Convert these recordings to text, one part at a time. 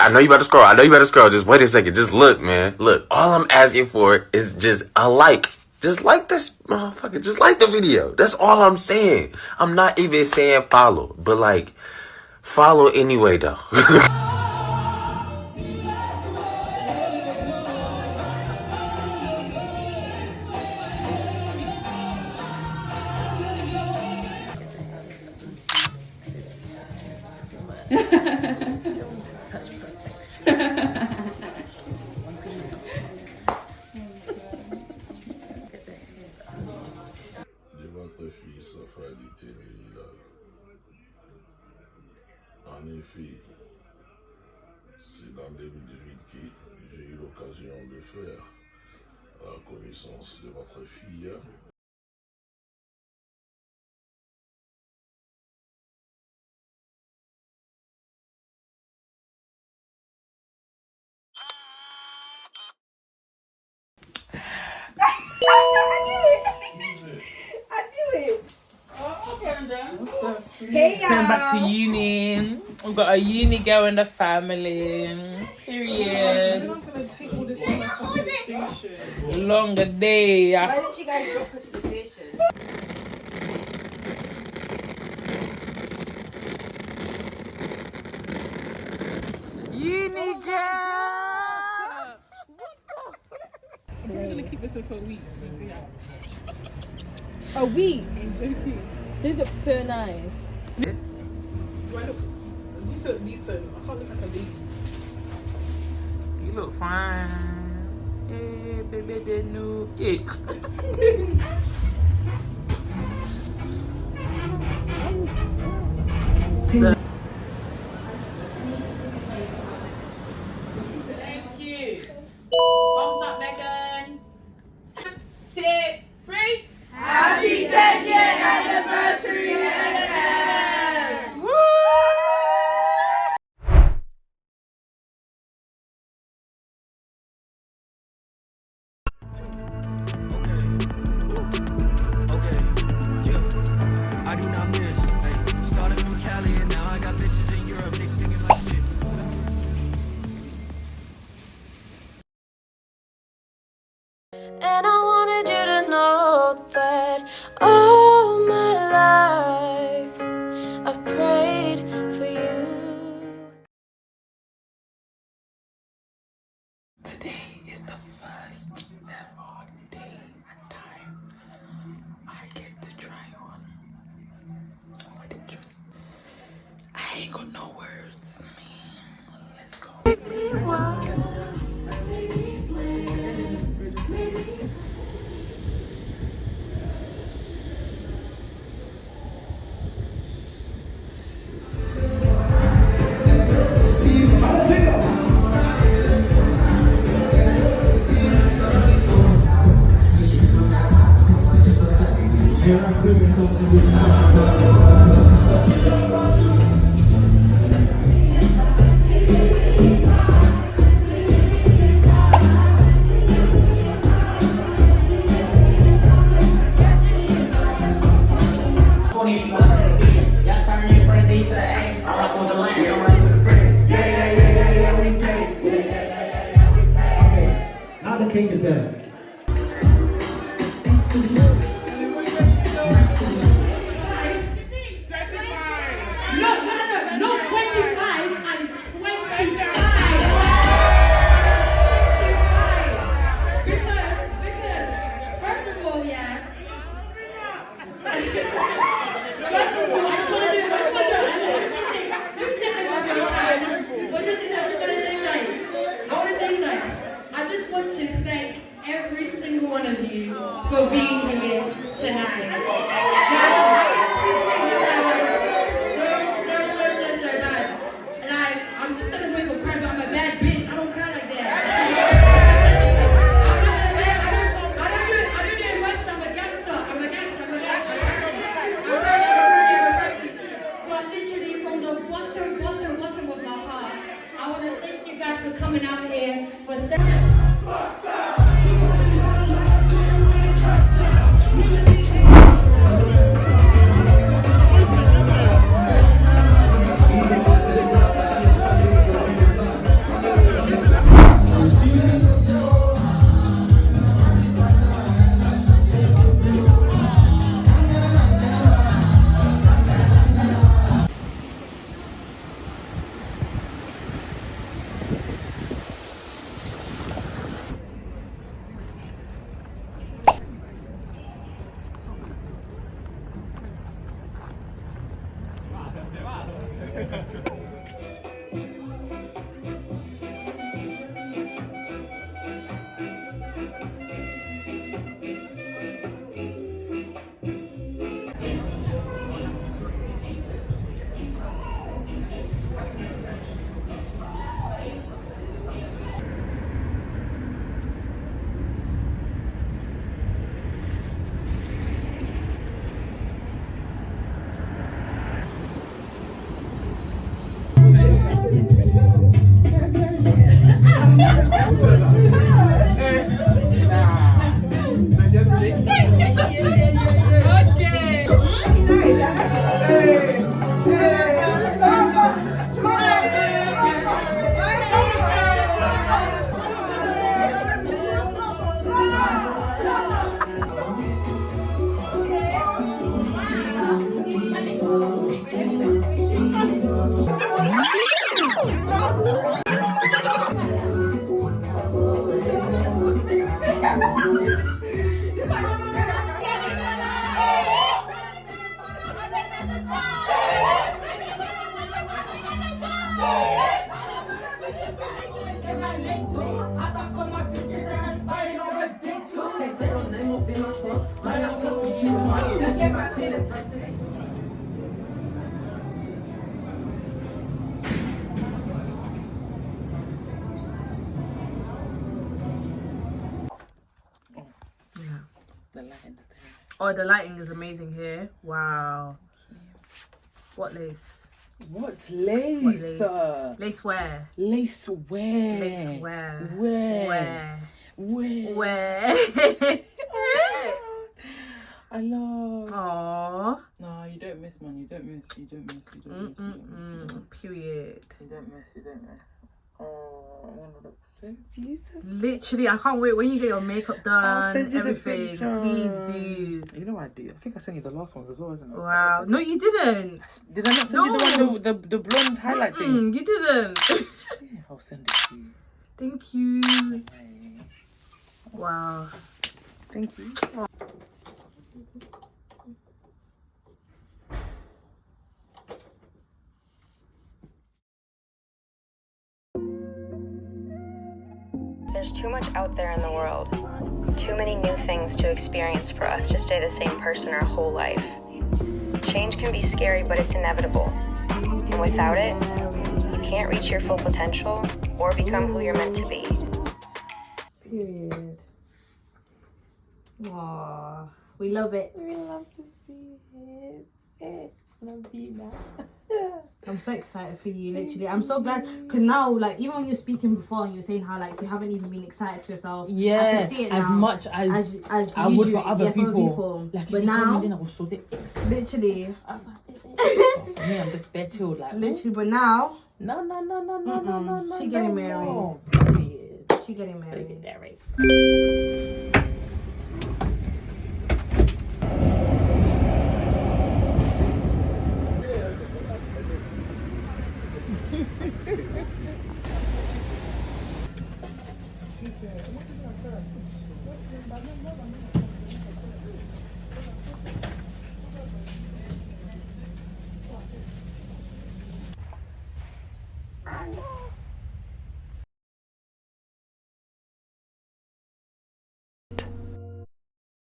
I know you about to scroll. I know you about to scroll. Just wait a second. Just look, man. Look. All I'm asking for is just a like. Just like this motherfucker. Just like the video. That's all I'm saying. I'm not even saying follow. But like, follow anyway though. Votre fils s'offre du En effet, c'est dans le début de vie que j'ai eu l'occasion de faire la connaissance de votre fille. Hey, y'all. Going back to uni. We've got a uni girl in the family. Period. I'm gonna take all this stuff to the station. Longer day. Why didn't you guys drop her to the station? Uni girl. We're gonna keep this in for a week. A week? I'm joking. These look so nice. Do I look decent? I can't look like a lady. You look fine. Hey, baby, they know. Hey. Thank you. Thumbs up, Megan. 1, 2, 3. Happy 10-year anniversary again! Woo! Okay, yeah. I do not miss. Hey, started from Cali and now I got bitches in Europe. They singing my shit. And I wanted you to know that all my life I've prayed for you. Today is the first ever day and time I get to try on a wedding dress. I ain't got no words. Let's go. Now the cake is there. No, 25 and 25. Because, first of all, yeah. First of all, I just want to do 2 seconds of your time. But just gonna say something. I want to say something. I just want to thank every single one of you for being here tonight. Now, I appreciate you guys so bad. Like, I'm 2 seconds away from crying, but I'm a bad bitch. I don't cry like that. I don't do it much. I'm a gangster. But literally from the bottom of my heart, I want to thank you guys for coming out here for Oh, the lighting is amazing here. Wow. What lace? What lace? What lace? Lace where? Lace where? Lace where? Where? Where? Where? Where? I love. Aww. No, you don't miss, man. You don't miss. You don't miss. You don't miss. You don't miss. Period. You don't miss. You don't miss. Oh, I want to look so beautiful. Literally, I can't wait when you get your makeup done, send you the everything. picture. Please do. You know I do. I think I sent you the last ones as well, isn't it? Wow. No, you didn't. Did I not send you the one with the blonde highlighting? You didn't. Yeah, I'll send it to you. Thank you. Okay. Wow. Thank you. There's too much out there in the world. Too many new things to experience for us to stay the same person our whole life. Change can be scary, but it's inevitable. And without it, you can't reach your full potential or become who you're meant to be. Period. Aww. We love it. We love to see it. Nabila. I'm so excited for you, literally. I'm so glad because now, like, even when you're speaking before and you're saying how, like, you haven't even been excited for yourself. Yeah, I can see it as now, much as I usually, would for other people. Like, but if you told now, me then I was so dick. literally, I was like, for me, I'm just bare chilled. Like, literally, but now, no. She getting married. No. She getting Gotta married. get that right.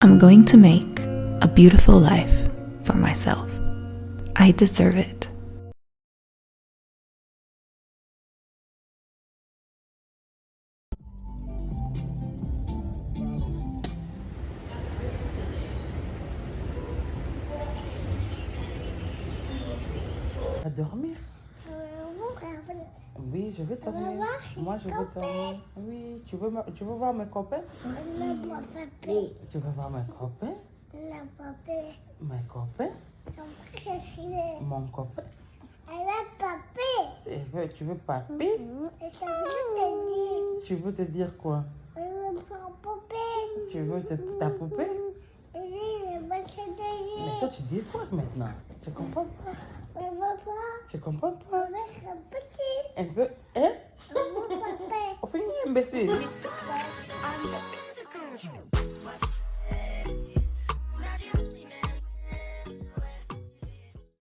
I'm going to make a beautiful life for myself. I deserve it. À dormir? Oui, je vais dormir. Moi, je veux dormir. Oui, tu veux voir mes copains? Tu veux voir mes copains? Mes copains? Mon copain? Tu veux papy? Tu veux te dire quoi? Tu veux ta poupée? Mais toi, tu dis quoi maintenant? Tu comprends pas? Tu comprends pas? Un peu, hein? On fait une imbécile.